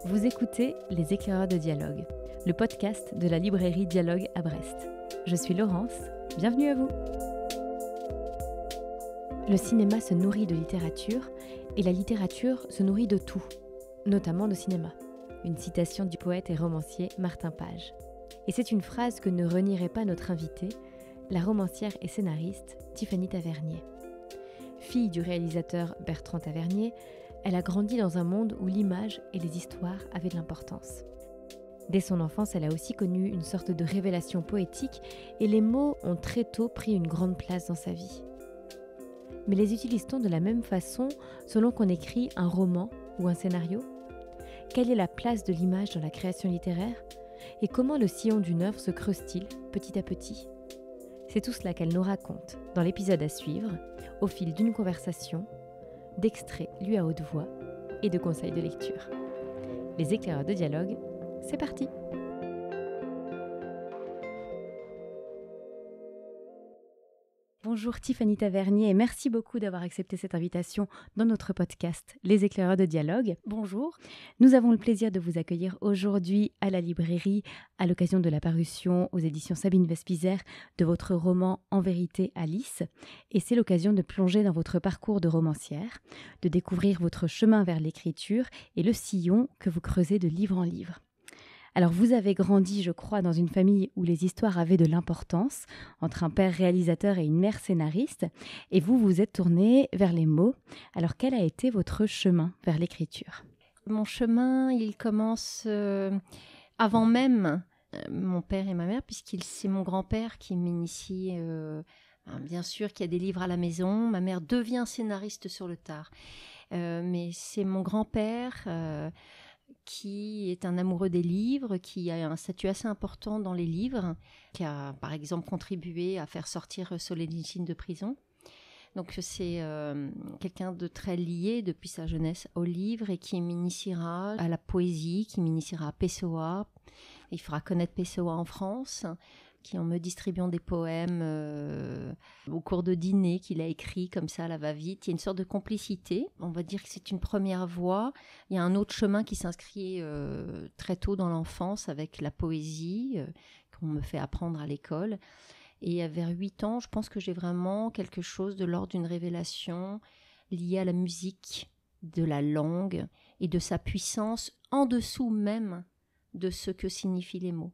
Vous écoutez Les Éclaireurs de Dialogue, le podcast de la librairie Dialogue à Brest. Je suis Laurence, bienvenue à vous. Le cinéma se nourrit de littérature et la littérature se nourrit de tout, notamment de cinéma. Une citation du poète et romancier Martin Page. Et c'est une phrase que ne renierait pas notre invitée, la romancière et scénariste Tiffany Tavernier. Fille du réalisateur Bertrand Tavernier, elle a grandi dans un monde où l'image et les histoires avaient de l'importance. Dès son enfance, elle a aussi connu une sorte de révélation poétique et les mots ont très tôt pris une grande place dans sa vie. Mais les utilise-t-on de la même façon selon qu'on écrit un roman ou un scénario ? Quelle est la place de l'image dans la création littéraire ? Et comment le sillon d'une œuvre se creuse-t-il petit à petit ? C'est tout cela qu'elle nous raconte dans l'épisode à suivre, au fil d'une conversation, d'extraits lus à haute voix et de conseils de lecture. Les éclaireurs de dialogue, c'est parti! Bonjour Tiffany Tavernier et merci beaucoup d'avoir accepté cette invitation dans notre podcast Les Éclaireurs de Dialogue. Bonjour. Nous avons le plaisir de vous accueillir aujourd'hui à la librairie à l'occasion de la parution aux éditions Sabine Vespizer de votre roman En vérité Alice. Et c'est l'occasion de plonger dans votre parcours de romancière, de découvrir votre chemin vers l'écriture et le sillon que vous creusez de livre en livre. Alors vous avez grandi, je crois, dans une famille où les histoires avaient de l'importance, entre un père réalisateur et une mère scénariste, et vous vous êtes tournée vers les mots. Alors quel a été votre chemin vers l'écriture ? Mon chemin, il commence avant même mon père et ma mère, c'est mon grand-père qui m'initie, bien sûr qu'il y a des livres à la maison. Ma mère devient scénariste sur le tard. Mais c'est mon grand-père qui est un amoureux des livres, qui a un statut assez important dans les livres, qui a par exemple contribué à faire sortir Solzhenitsyn de prison. Donc c'est quelqu'un de très lié depuis sa jeunesse aux livres et qui m'initiera à la poésie, qui m'initiera à Pessoa. Il fera connaître Pessoa en France, qui en me distribuant des poèmes au cours de dîner qu'il a écrit comme ça à la va-vite. Il y a une sorte de complicité. On va dire que c'est une première voie. Il y a un autre chemin qui s'inscrit très tôt dans l'enfance avec la poésie qu'on me fait apprendre à l'école. Et vers 8 ans, je pense que j'ai vraiment quelque chose de l'ordre d'une révélation liée à la musique, de la langue et de sa puissance en dessous même de ce que signifient les mots.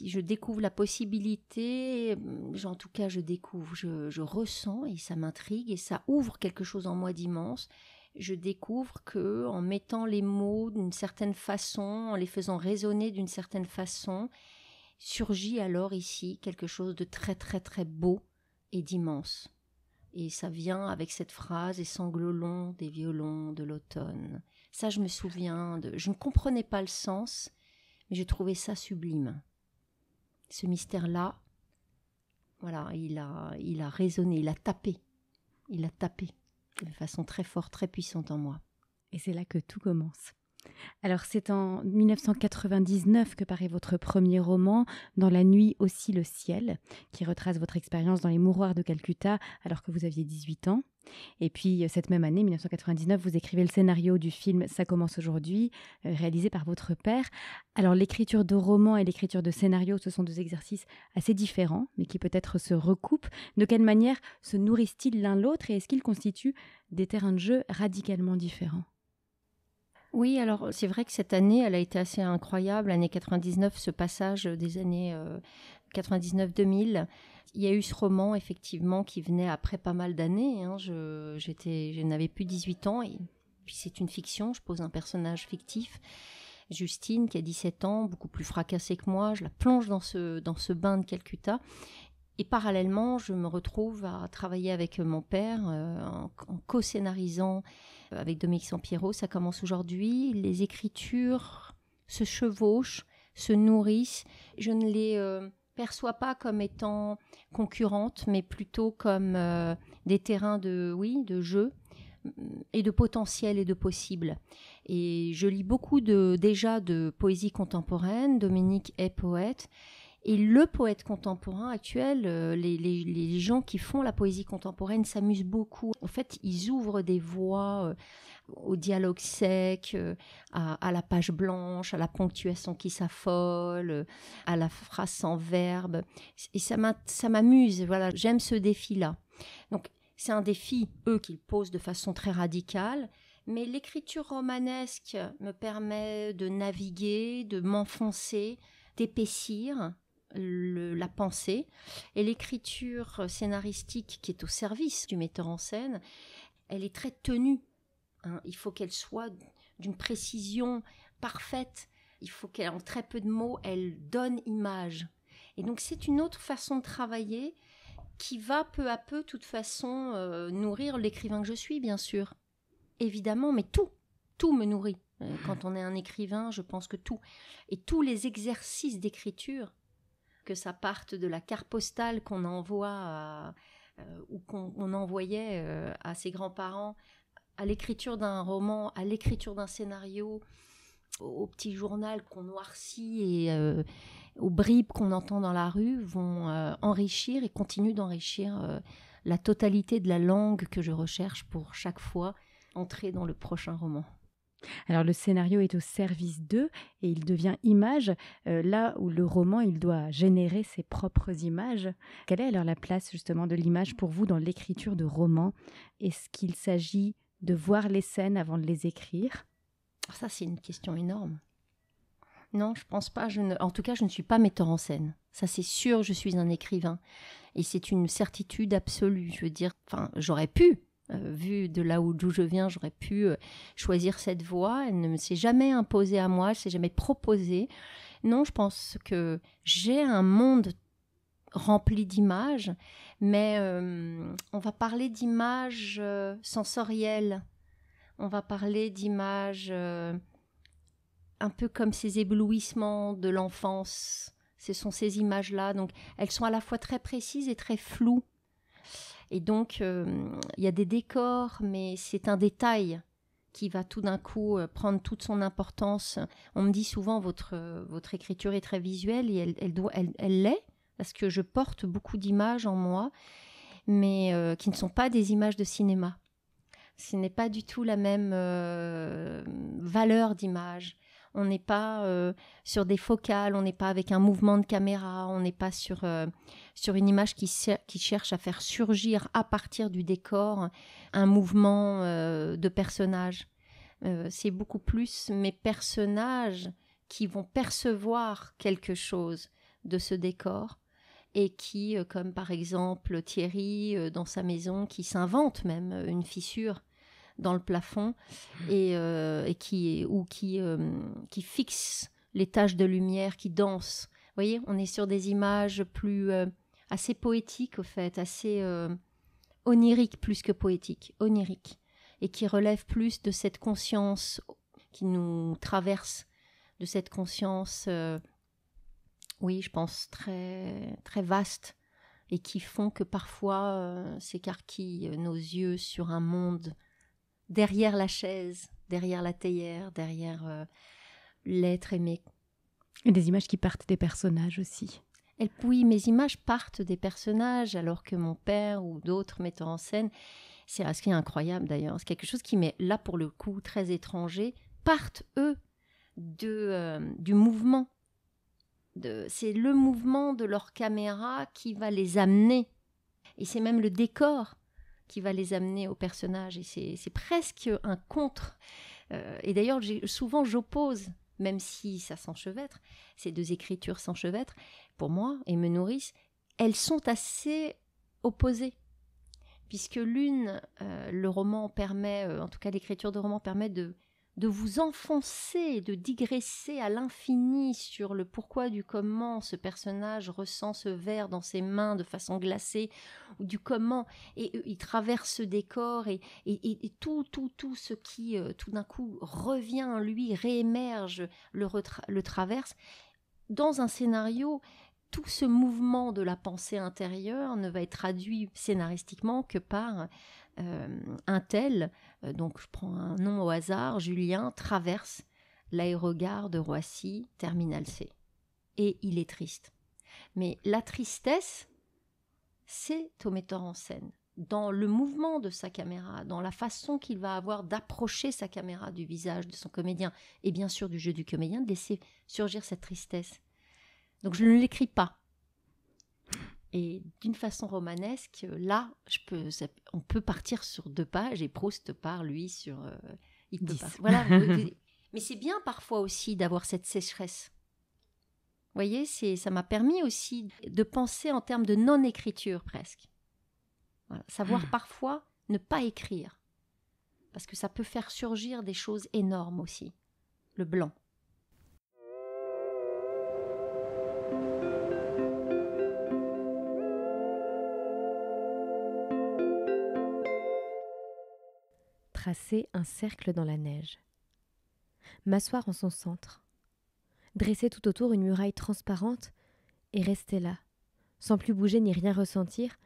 Je découvre la possibilité, en tout cas je ressens et ça m'intrigue et ça ouvre quelque chose en moi d'immense. Je découvre que en mettant les mots d'une certaine façon, en les faisant résonner d'une certaine façon, surgit alors ici quelque chose de très très très beau et d'immense. Et ça vient avec cette phrase « et sanglots longs des violons de l'automne ». Ça je me souviens, je ne comprenais pas le sens, mais je trouvais ça sublime. Ce mystère-là, voilà, il a résonné, il a tapé de façon très forte, très puissante en moi. Et c'est là que tout commence. Alors c'est en 1999 que paraît votre premier roman, Dans la nuit aussi le ciel, qui retrace votre expérience dans les mouroirs de Calcutta alors que vous aviez 18 ans. Et puis cette même année, 1999, vous écrivez le scénario du film Ça commence aujourd'hui, réalisé par votre père. Alors l'écriture de roman et l'écriture de scénario, ce sont deux exercices assez différents, mais qui peut-être se recoupent. De quelle manière se nourrissent-ils l'un l'autre et est-ce qu'ils constituent des terrains de jeu radicalement différents ? Oui, alors c'est vrai que cette année, elle a été assez incroyable, l'année 99, ce passage des années 99-2000. Il y a eu ce roman, effectivement, qui venait après pas mal d'années. Je n'avais plus 18 ans, et puis c'est une fiction, je pose un personnage fictif. Justine, qui a 17 ans, beaucoup plus fracassée que moi, je la plonge dans ce bain de Calcutta. Et parallèlement, je me retrouve à travailler avec mon père en co-scénarisant avec Dominique Sampiero. Ça commence aujourd'hui. Les écritures se chevauchent, se nourrissent. Je ne les perçois pas comme étant concurrentes, mais plutôt comme des terrains de jeu et de potentiel et de possible. Et je lis beaucoup déjà de poésie contemporaine. Dominique est poète. Et le poète contemporain actuel, les gens qui font la poésie contemporaine s'amusent beaucoup. En fait, ils ouvrent des voies au dialogue sec, à la page blanche, à la ponctuation qui s'affole, à la phrase sans verbe. Et ça m'amuse, voilà, j'aime ce défi-là. Donc, c'est un défi, eux, qu'ils posent de façon très radicale, mais l'écriture romanesque me permet de naviguer, de m'enfoncer, d'épaissir la pensée. Et l'écriture scénaristique qui est au service du metteur en scène, elle est très tenue. Il faut qu'elle soit d'une précision parfaite. Il faut qu'elle, en très peu de mots, elle donne image. Et donc, c'est une autre façon de travailler qui va peu à peu, de toute façon, nourrir l'écrivain que je suis, bien sûr. Évidemment, mais tout me nourrit. Quand on est un écrivain, je pense que tout. Et tous les exercices d'écriture, que ça parte de la carte postale qu'on envoie ou qu'on envoyait à ses grands-parents, à l'écriture d'un roman, à l'écriture d'un scénario, au petit journal qu'on noircit et aux bribes qu'on entend dans la rue, vont enrichir et continuent d'enrichir la totalité de la langue que je recherche pour chaque fois entrer dans le prochain roman. Alors le scénario est au service d'eux et il devient image, là où le roman, il doit générer ses propres images. Quelle est alors la place justement de l'image pour vous dans l'écriture de romans? Est-ce qu'il s'agit de voir les scènes avant de les écrire? Ça, c'est une question énorme. Non, je pense pas. En tout cas, je ne suis pas metteur en scène. Ça, c'est sûr, je suis un écrivain. Et c'est une certitude absolue. Je veux dire, j'aurais pu, vu de là d'où je viens, j'aurais pu choisir cette voie. Elle ne me s'est jamais imposée à moi, elle ne s'est jamais proposée. Non, je pense que j'ai un monde rempli d'images, mais on va parler d'images sensorielles. On va parler d'images un peu comme ces éblouissements de l'enfance. Ce sont ces images-là. Donc, elles sont à la fois très précises et très floues. Et donc, il y a des décors, mais c'est un détail qui va tout d'un coup prendre toute son importance. On me dit souvent, votre écriture est très visuelle, et elle l'est, parce que je porte beaucoup d'images en moi, mais qui ne sont pas des images de cinéma. Ce n'est pas du tout la même valeur d'image. On n'est pas sur des focales, on n'est pas avec un mouvement de caméra, on n'est pas sur une image qui cherche à faire surgir à partir du décor un mouvement de personnages. C'est beaucoup plus mes personnages qui vont percevoir quelque chose de ce décor et qui, comme par exemple Thierry dans sa maison, qui s'invente même une fissure dans le plafond et qui fixe les taches de lumière qui dansent. Vous voyez, on est sur des images plus assez poétiques au fait, assez oniriques plus que poétiques, oniriques, et qui relèvent plus de cette conscience qui nous traverse, de cette conscience, oui, je pense très très vaste, et qui font que parfois s'écarquillent nos yeux sur un monde derrière la chaise, derrière la théière, derrière l'être aimé. Et des images qui partent des personnages aussi. Oui, mes images partent des personnages, alors que mon père ou d'autres metteurs en scène, c'est ce qui est incroyable d'ailleurs, c'est quelque chose qui m'est là pour le coup très étranger, partent eux du mouvement. C'est le mouvement de leur caméra qui va les amener. Et c'est même le décor qui va les amener au personnage. Et c'est presque un contre. Et d'ailleurs, souvent, j'oppose, même si ça s'enchevêtre, ces deux écritures s'enchevêtrent, pour moi, et me nourrissent, elles sont assez opposées. Puisque l'une, le roman permet, en tout cas l'écriture de roman permet de vous enfoncer, de digresser à l'infini sur le pourquoi du comment ce personnage ressent ce verre dans ses mains de façon glacée, ou du comment, et il traverse ce décor, et tout ce qui, tout d'un coup, revient en lui, réémerge, le traverse. Dans un scénario, tout ce mouvement de la pensée intérieure ne va être traduit scénaristiquement que par un tel, donc je prends un nom au hasard, Julien traverse l'aérogare de Roissy, Terminal C. Et il est triste. Mais la tristesse, c'est au metteur en scène dans le mouvement de sa caméra, dans la façon qu'il va avoir d'approcher sa caméra du visage de son comédien, et bien sûr du jeu du comédien, de laisser surgir cette tristesse. Donc je ne l'écris pas. Et d'une façon romanesque, là, on peut partir sur 2 pages et Proust part, lui, sur... il peut 10. pas. Voilà. Mais c'est bien parfois aussi d'avoir cette sécheresse. Vous voyez, ça m'a permis aussi de penser en termes de non-écriture presque. Voilà. Savoir parfois ne pas écrire. Parce que ça peut faire surgir des choses énormes aussi. Le blanc. Tracer un cercle dans la neige. M'asseoir en son centre. Dresser tout autour une muraille transparente et rester là, sans plus bouger ni rien ressentir,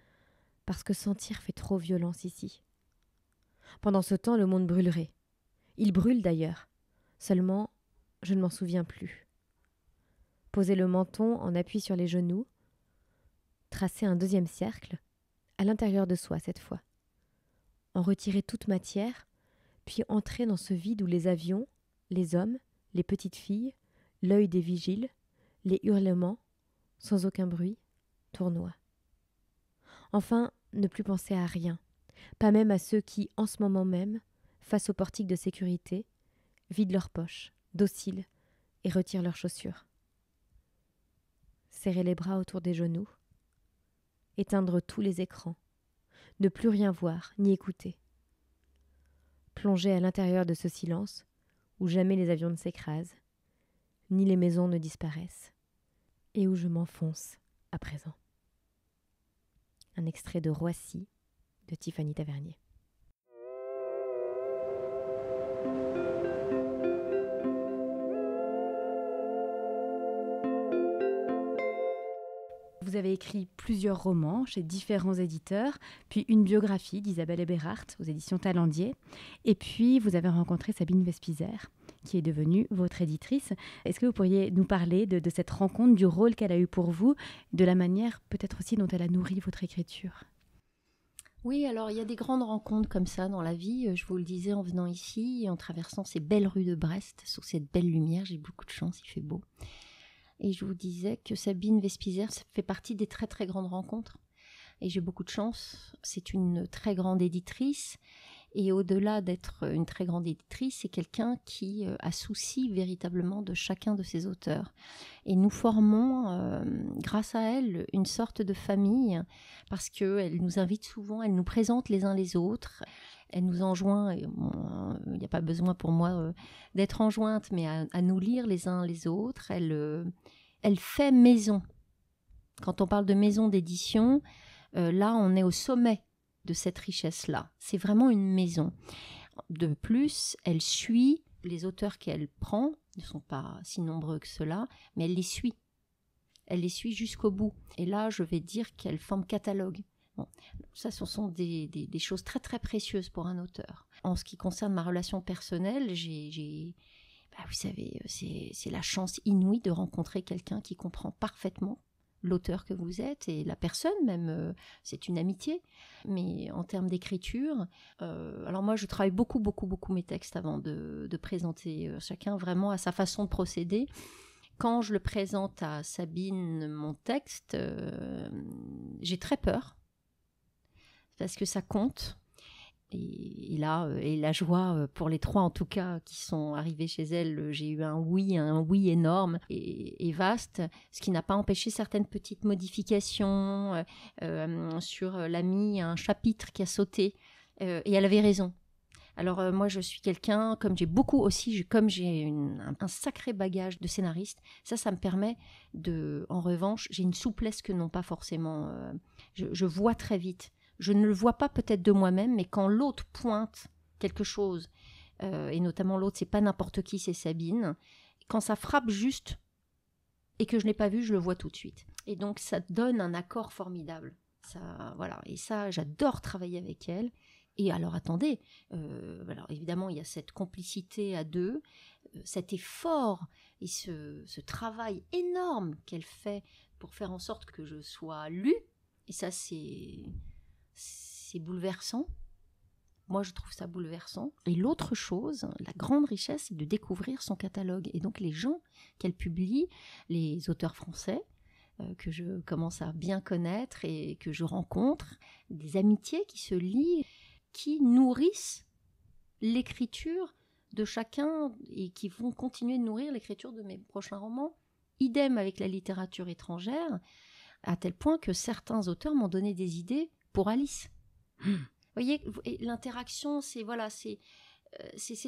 parce que sentir fait trop violence ici. Pendant ce temps, le monde brûlerait. Il brûle d'ailleurs. Seulement, je ne m'en souviens plus. Poser le menton en appui sur les genoux, tracer un 2e cercle, à l'intérieur de soi cette fois. En retirer toute matière, puis entrer dans ce vide où les avions, les hommes, les petites filles, l'œil des vigiles, les hurlements, sans aucun bruit, tournoient. Enfin, ne plus penser à rien, pas même à ceux qui, en ce moment même, face au portique de sécurité, vident leurs poches, dociles, et retirent leurs chaussures. Serrer les bras autour des genoux, éteindre tous les écrans, ne plus rien voir ni écouter. Plonger à l'intérieur de ce silence où jamais les avions ne s'écrasent, ni les maisons ne disparaissent, et où je m'enfonce à présent. Un extrait de Roissy de Tiffany Tavernier. Vous avez écrit plusieurs romans chez différents éditeurs, puis une biographie d'Isabelle Eberhardt aux éditions Talendier, et puis vous avez rencontré Sabine Vespizer, qui est devenue votre éditrice. Est-ce que vous pourriez nous parler de cette rencontre, du rôle qu'elle a eu pour vous, de la manière peut-être aussi dont elle a nourri votre écriture ? Oui, alors il y a des grandes rencontres comme ça dans la vie. Je vous le disais en venant ici, en traversant ces belles rues de Brest, sous cette belle lumière, j'ai beaucoup de chance, il fait beau. Et je vous disais que Sabine Vespizer fait partie des très très grandes rencontres. Et j'ai beaucoup de chance. C'est une très grande éditrice. Et au-delà d'être une très grande éditrice, c'est quelqu'un qui a souci véritablement de chacun de ses auteurs. Et nous formons, grâce à elle, une sorte de famille, parce qu'elle nous invite souvent, elle nous présente les uns les autres. Elle nous enjoint, il n'y a pas besoin pour moi d'être enjointe, mais à nous lire les uns les autres. Elle fait maison. Quand on parle de maison d'édition, là on est au sommet de cette richesse-là. C'est vraiment une maison. De plus, elle suit les auteurs qu'elle prend, ne sont pas si nombreux que cela, mais elle les suit. Elle les suit jusqu'au bout. Et là, je vais dire qu'elle forme catalogue. Bon, ça, ce sont des choses très très précieuses pour un auteur. En ce qui concerne ma relation personnelle, vous savez, c'est la chance inouïe de rencontrer quelqu'un qui comprend parfaitement l'auteur que vous êtes et la personne même, c'est une amitié. Mais en termes d'écriture, alors moi je travaille beaucoup mes textes avant de présenter chacun vraiment à sa façon de procéder. Quand je le présente à Sabine, mon texte, j'ai très peur. Parce que ça compte. Et là, et la joie pour les 3 en tout cas qui sont arrivés chez elle, j'ai eu un oui énorme et vaste, ce qui n'a pas empêché certaines petites modifications sur l'ami, un chapitre qui a sauté, et elle avait raison. Alors moi je suis quelqu'un, comme j'ai beaucoup aussi, comme j'ai un sacré bagage de scénariste, ça me permet en revanche, j'ai une souplesse que n'ont pas forcément, je vois très vite. Je ne le vois pas peut-être de moi-même, mais quand l'autre pointe quelque chose, et notamment l'autre, c'est pas n'importe qui, c'est Sabine, quand ça frappe juste et que je ne l'ai pas vu, je le vois tout de suite. Et donc ça donne un accord formidable. Ça, voilà. Et ça, j'adore travailler avec elle. Et alors attendez, alors évidemment il y a cette complicité à deux, cet effort et ce travail énorme qu'elle fait pour faire en sorte que je sois lue. Et ça c'est c'est bouleversant. Moi, je trouve ça bouleversant. Et l'autre chose, la grande richesse, c'est de découvrir son catalogue. Et donc, les gens qu'elle publie, les auteurs français, que je commence à bien connaître et que je rencontre, des amitiés qui se lient, qui nourrissent l'écriture de chacun et qui vont continuer de nourrir l'écriture de mes prochains romans. Idem avec la littérature étrangère, à tel point que certains auteurs m'ont donné des idées pour Alice. Vous voyez, l'interaction, c'est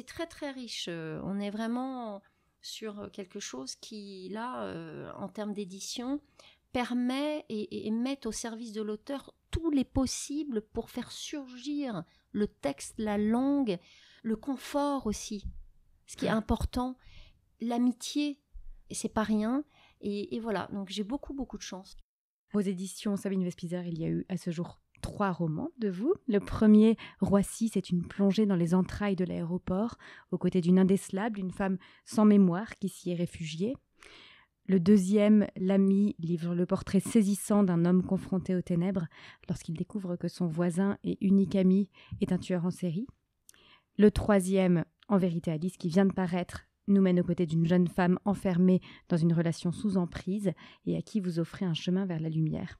très très riche. On est vraiment sur quelque chose qui, là, en termes d'édition, permet et met au service de l'auteur tous les possibles pour faire surgir le texte, la langue, le confort aussi. Ce qui est important, l'amitié, et c'est pas rien. Et voilà, donc j'ai beaucoup de chance. Aux éditions Sabine Vespizer, il y a eu à ce jour 3 romans de vous. Le premier, Roissy, c'est une plongée dans les entrailles de l'aéroport, aux côtés d'une indécelable, une femme sans mémoire qui s'y est réfugiée. Le deuxième, L'ami, livre le portrait saisissant d'un homme confronté aux ténèbres lorsqu'il découvre que son voisin et unique ami est un tueur en série. Le troisième, En vérité Alice, qui vient de paraître, nous mène aux côtés d'une jeune femme enfermée dans une relation sous emprise et à qui vous offrez un chemin vers la lumière.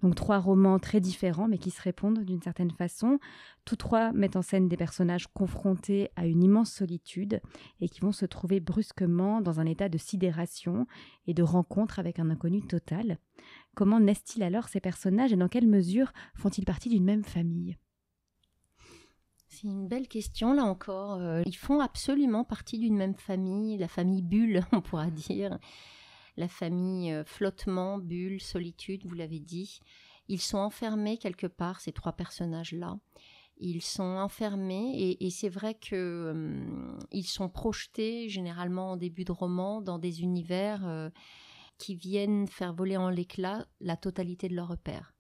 Donc 3 romans très différents mais qui se répondent d'une certaine façon. Tous 3 mettent en scène des personnages confrontés à une immense solitude et qui vont se trouver brusquement dans un état de sidération et de rencontre avec un inconnu total. Comment naissent-ils alors ces personnages et dans quelle mesure font-ils partie d'une même famille ? C'est une belle question, là encore. Ils font absolument partie d'une même famille, la famille Bulle, on pourra dire. La famille flottement, bulle, solitude, vous l'avez dit. Ils sont enfermés quelque part, ces 3 personnages-là. Ils sont enfermés et c'est vrai qu'ils sont projetés généralement en début de roman dans des univers qui viennent faire voler en l'éclat la totalité de leurs repères.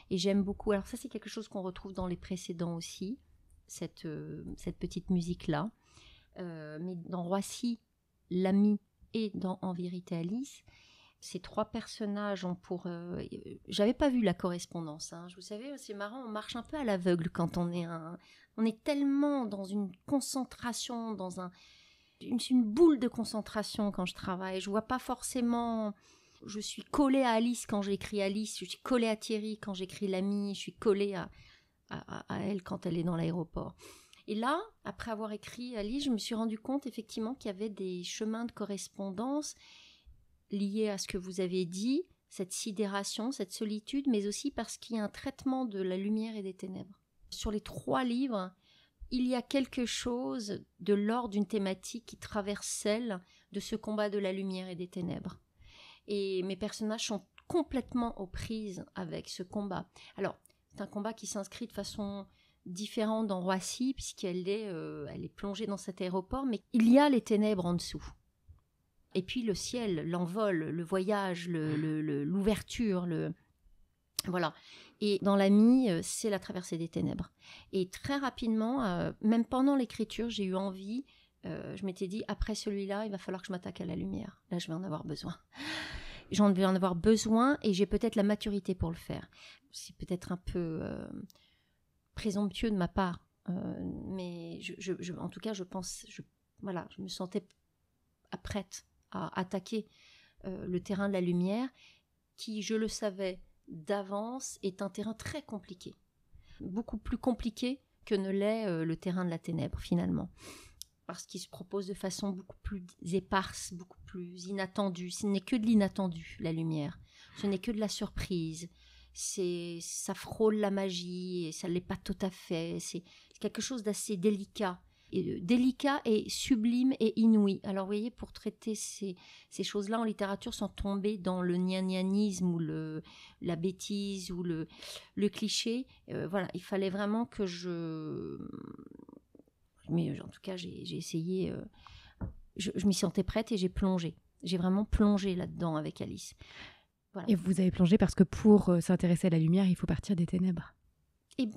Et j'aime beaucoup, alors ça c'est quelque chose qu'on retrouve dans les précédents aussi, cette petite musique-là. Mais dans Roissy, l'ami et dans En vérité Alice, ces 3 personnages ont pour... j'avais pas vu la correspondance. Vous savez, c'est marrant, on marche un peu à l'aveugle quand on est tellement dans une concentration, dans une boule de concentration quand je travaille. Je vois pas forcément... Je suis collée à Alice quand j'écris Alice, je suis collée à Thierry quand j'écris l'ami, je suis collée à elle quand elle est dans l'aéroport. Et là, après avoir écrit Alice, je me suis rendu compte effectivement qu'il y avait des chemins de correspondance liés à ce que vous avez dit, cette sidération, cette solitude, mais aussi parce qu'il y a un traitement de la lumière et des ténèbres. Sur les 3 livres, il y a quelque chose de l'ordre d'une thématique qui traverse celle de ce combat de la lumière et des ténèbres. Et mes personnages sont complètement aux prises avec ce combat. Alors, c'est un combat qui s'inscrit de façon différente dans Roissy, puisqu'elle est plongée dans cet aéroport, mais il y a les ténèbres en dessous. Et puis le ciel, l'envol, le voyage, l'ouverture, voilà. Et dans l'ami, c'est la traversée des ténèbres. Et très rapidement, même pendant l'écriture, j'ai eu envie, je m'étais dit, après celui-là, il va falloir que je m'attaque à la lumière. Là, je vais en avoir besoin. J'en vais en avoir besoin et j'ai peut-être la maturité pour le faire. C'est peut-être un peu présomptueux de ma part, mais en tout cas, je pense, je me sentais prête à attaquer le terrain de la lumière, qui, je le savais d'avance, est un terrain très compliqué, beaucoup plus compliqué que ne l'est le terrain de la ténèbre finalement, parce qu'il se propose de façon beaucoup plus éparse, beaucoup plus inattendue. Ce n'est que de l'inattendu, la lumière, ce n'est que de la surprise, ça frôle la magie et ça ne l'est pas tout à fait, c'est quelque chose d'assez délicat et sublime et inouï. Alors vous voyez, pour traiter ces choses-là en littérature, sans tomber dans le gnagnanisme ou la bêtise ou le cliché, voilà, il fallait vraiment que mais en tout cas j'ai essayé, je m'y sentais prête et j'ai vraiment plongé là-dedans avec Alice. Voilà. Et vous avez plongé parce que pour s'intéresser à la lumière, il faut partir des ténèbres.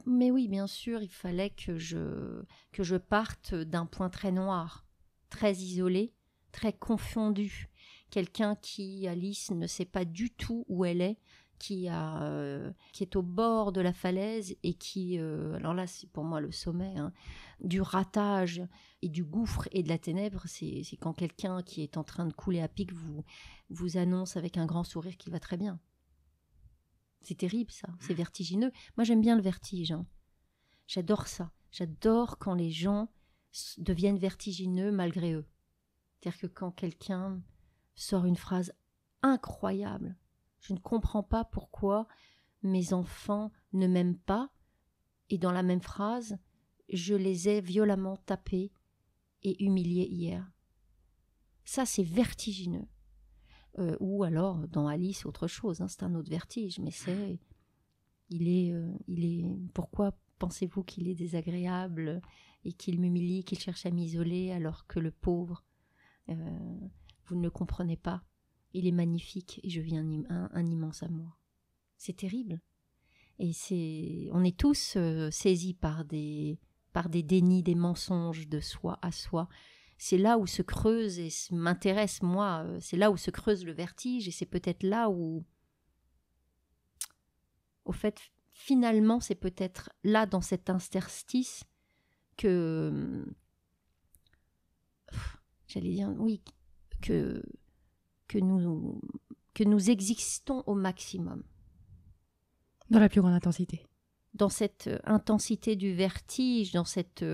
Mais oui, bien sûr, il fallait que je parte d'un point très noir, très isolé, très confondu. Quelqu'un qui, Alice, ne sait pas du tout où elle est, qui est au bord de la falaise et qui, alors là c'est pour moi le sommet, hein, du ratage et du gouffre et de la ténèbre, c'est quand quelqu'un qui est en train de couler à pic vous annonce avec un grand sourire qu'il va très bien. C'est terrible ça, c'est vertigineux. Moi j'aime bien le vertige, hein. J'adore ça, j'adore quand les gens deviennent vertigineux malgré eux. C'est-à-dire que quand quelqu'un sort une phrase incroyable, je ne comprends pas pourquoi mes enfants ne m'aiment pas, et dans la même phrase, je les ai violemment tapés et humiliés hier. Ça, c'est vertigineux. Ou alors, dans Alice, autre chose, hein, c'est un autre vertige, mais pourquoi pensez-vous qu'il est désagréable et qu'il m'humilie, qu'il cherche à m'isoler alors que le pauvre, vous ne le comprenez pas, il est magnifique et je vis un immense amour. C'est terrible. Et on est tous saisis par des dénis, des mensonges de soi à soi. C'est là où se creuse, et m'intéresse moi, c'est là où se creuse le vertige, et c'est peut-être là où, au fait, finalement, c'est peut-être là, dans cet interstice, que, j'allais dire, oui, que nous existons au maximum. Dans la plus grande intensité. Dans cette intensité du vertige, dans cette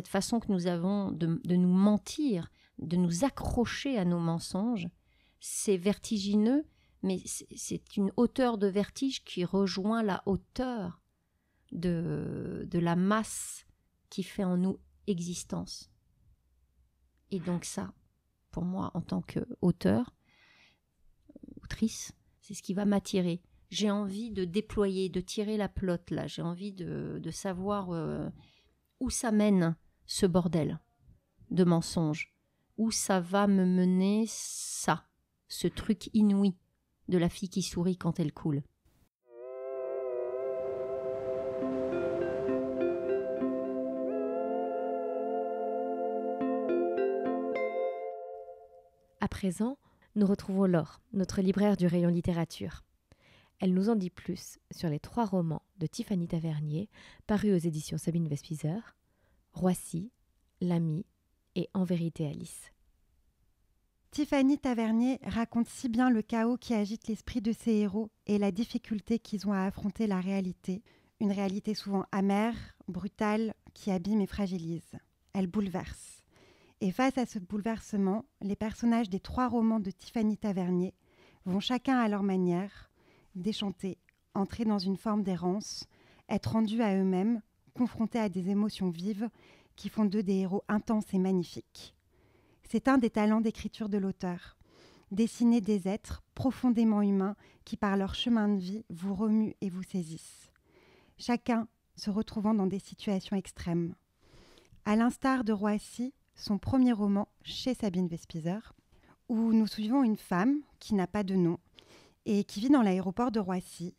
façon que nous avons de nous mentir, de nous accrocher à nos mensonges, c'est vertigineux, mais c'est une hauteur de vertige qui rejoint la hauteur de la masse qui fait en nous existence. Et donc ça, pour moi, en tant qu'auteur, autrice, c'est ce qui va m'attirer. J'ai envie de déployer, de tirer la pelote là. J'ai envie de savoir où ça mène ce bordel de mensonges. Où ça va me mener ça, ce truc inouï de la fille qui sourit quand elle coule. À présent, nous retrouvons Laure, notre libraire du rayon littérature. Elle nous en dit plus sur les 3 romans de Tiffany Tavernier, parus aux éditions Sabine Vespizer, Roissy, L'Ami et En vérité Alice. Tiffany Tavernier raconte si bien le chaos qui agite l'esprit de ses héros et la difficulté qu'ils ont à affronter la réalité, une réalité souvent amère, brutale, qui abîme et fragilise. Elle bouleverse. Et face à ce bouleversement, les personnages des 3 romans de Tiffany Tavernier vont chacun à leur manière déchanter, entrer dans une forme d'errance, être rendus à eux-mêmes, confrontés à des émotions vives qui font d'eux des héros intenses et magnifiques. C'est un des talents d'écriture de l'auteur. Dessiner des êtres profondément humains qui, par leur chemin de vie, vous remuent et vous saisissent. Chacun se retrouvant dans des situations extrêmes. À l'instar de Roissy, son premier roman chez Sabine Vespizer, où nous suivons une femme qui n'a pas de nom et qui vit dans l'aéroport de Roissy.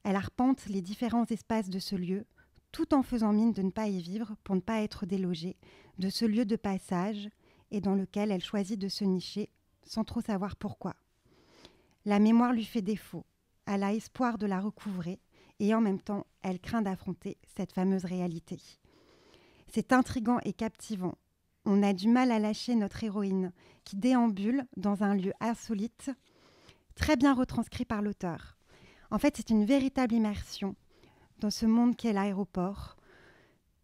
Elle arpente les différents espaces de ce lieu, tout en faisant mine de ne pas y vivre pour ne pas être délogée de ce lieu de passage et dans lequel elle choisit de se nicher sans trop savoir pourquoi. La mémoire lui fait défaut, elle a espoir de la recouvrer et en même temps, elle craint d'affronter cette fameuse réalité. C'est intriguant et captivant. On a du mal à lâcher notre héroïne qui déambule dans un lieu insolite, très bien retranscrit par l'auteur. En fait, c'est une véritable immersion dans ce monde qu'est l'aéroport.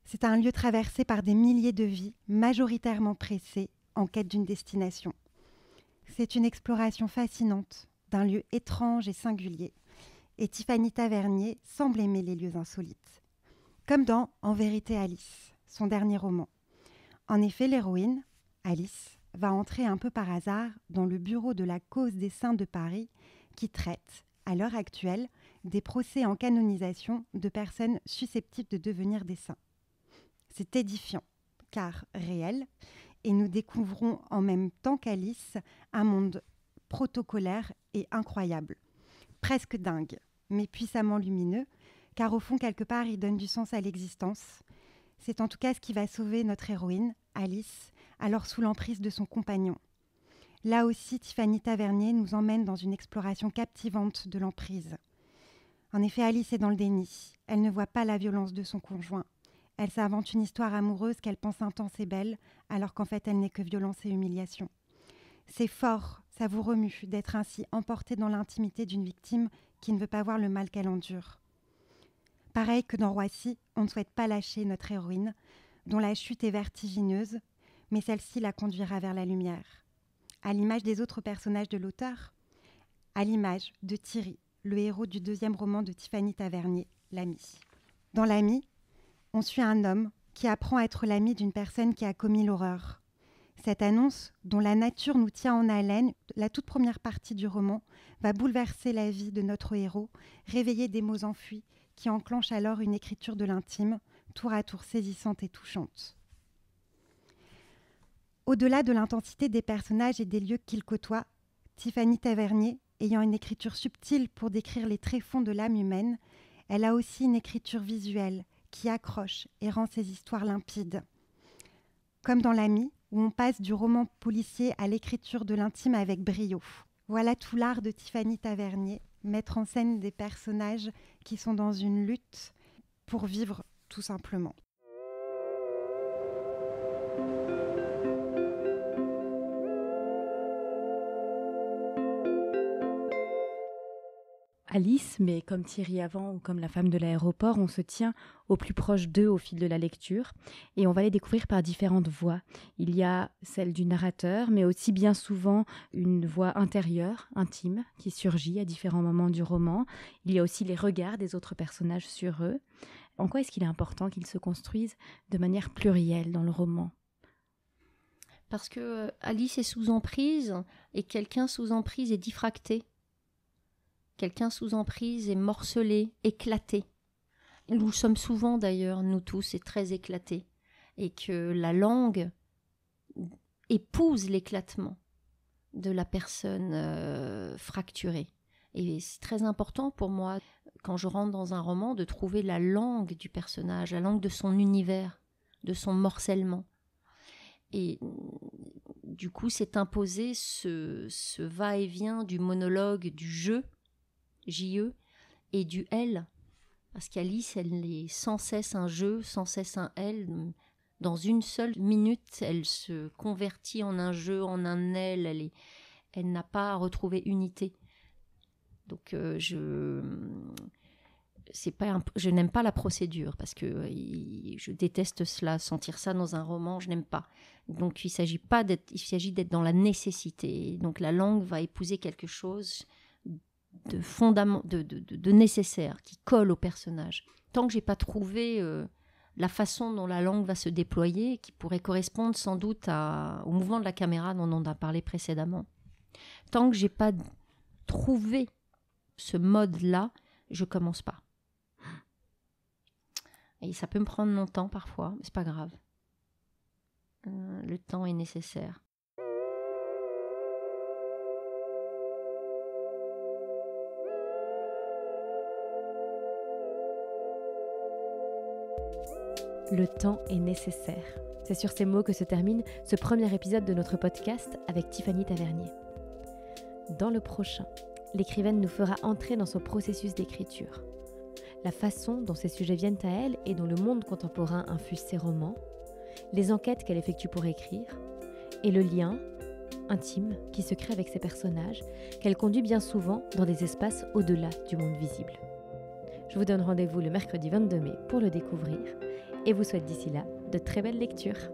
C'est un lieu traversé par des milliers de vies, majoritairement pressées, en quête d'une destination. C'est une exploration fascinante d'un lieu étrange et singulier. Et Tiffany Tavernier semble aimer les lieux insolites. Comme dans En vérité Alice, son dernier roman. En effet, l'héroïne, Alice, va entrer un peu par hasard dans le bureau de la Cause des Saints de Paris qui traite, à l'heure actuelle, des procès en canonisation de personnes susceptibles de devenir des saints. C'est édifiant, car réel, et nous découvrons en même temps qu'Alice un monde protocolaire et incroyable, presque dingue, mais puissamment lumineux, car au fond, quelque part, il donne du sens à l'existence. C'est en tout cas ce qui va sauver notre héroïne, Alice, alors sous l'emprise de son compagnon. Là aussi, Tiffany Tavernier nous emmène dans une exploration captivante de l'emprise. En effet, Alice est dans le déni. Elle ne voit pas la violence de son conjoint. Elle s'invente une histoire amoureuse qu'elle pense intense et belle, alors qu'en fait, elle n'est que violence et humiliation. C'est fort, ça vous remue d'être ainsi emporté dans l'intimité d'une victime qui ne veut pas voir le mal qu'elle endure. Pareil que dans Roissy, on ne souhaite pas lâcher notre héroïne, dont la chute est vertigineuse, mais celle-ci la conduira vers la lumière. À l'image des autres personnages de l'auteur, à l'image de Thierry, le héros du 2e roman de Tiffany Tavernier, L'Ami. Dans L'Ami, on suit un homme qui apprend à être l'ami d'une personne qui a commis l'horreur. Cette annonce, dont la nature nous tient en haleine, la toute première partie du roman, va bouleverser la vie de notre héros, réveiller des mots enfuis, qui enclenche alors une écriture de l'intime, tour à tour saisissante et touchante. Au-delà de l'intensité des personnages et des lieux qu'ils côtoient, Tiffany Tavernier, ayant une écriture subtile pour décrire les tréfonds de l'âme humaine, elle a aussi une écriture visuelle qui accroche et rend ses histoires limpides. Comme dans L'Ami, où on passe du roman policier à l'écriture de l'intime avec brio. Voilà tout l'art de Tiffany Tavernier, mettre en scène des personnages qui sont dans une lutte pour vivre tout simplement. Alice, mais comme Thierry avant ou comme la femme de l'aéroport, on se tient au plus proche d'eux au fil de la lecture et on va les découvrir par différentes voix. Il y a celle du narrateur, mais aussi bien souvent une voix intérieure, intime, qui surgit à différents moments du roman. Il y a aussi les regards des autres personnages sur eux. En quoi est-ce qu'il est important qu'ils se construisent de manière plurielle dans le roman ? Parce que Alice est sous emprise et quelqu'un sous emprise est diffracté. Quelqu'un sous emprise est morcelé, éclaté. Nous sommes souvent d'ailleurs, nous tous, très éclatés. Et que la langue épouse l'éclatement de la personne fracturée. Et c'est très important pour moi, quand je rentre dans un roman, de trouver la langue du personnage, la langue de son univers, de son morcellement. Et du coup, c'est imposé ce va-et-vient du monologue, du jeu, J-E, et du elle, parce qu'Alice, elle est sans cesse un jeu, sans cesse un elle. Dans une seule minute, elle se convertit en un jeu, en un elle. Elle n'a pas à retrouver unité. Donc je n'aime pas la procédure, parce que je déteste cela, sentir ça dans un roman, je n'aime pas. Donc il s'agit d'être dans la nécessité. Donc la langue va épouser quelque chose de nécessaire, qui colle au personnage. Tant que j'ai pas trouvé la façon dont la langue va se déployer, qui pourrait correspondre sans doute au mouvement de la caméra dont on a parlé précédemment, tant que j'ai pas trouvé ce mode-là, je commence pas. Et ça peut me prendre longtemps parfois, mais c'est pas grave. Le temps est nécessaire. Le temps est nécessaire. C'est sur ces mots que se termine ce premier épisode de notre podcast avec Tiffany Tavernier. Dans le prochain, l'écrivaine nous fera entrer dans son processus d'écriture. La façon dont ces sujets viennent à elle et dont le monde contemporain infuse ses romans, les enquêtes qu'elle effectue pour écrire, et le lien intime qui se crée avec ses personnages, qu'elle conduit bien souvent dans des espaces au-delà du monde visible. Je vous donne rendez-vous le mercredi 22 mai pour le découvrir et vous souhaite d'ici là de très belles lectures.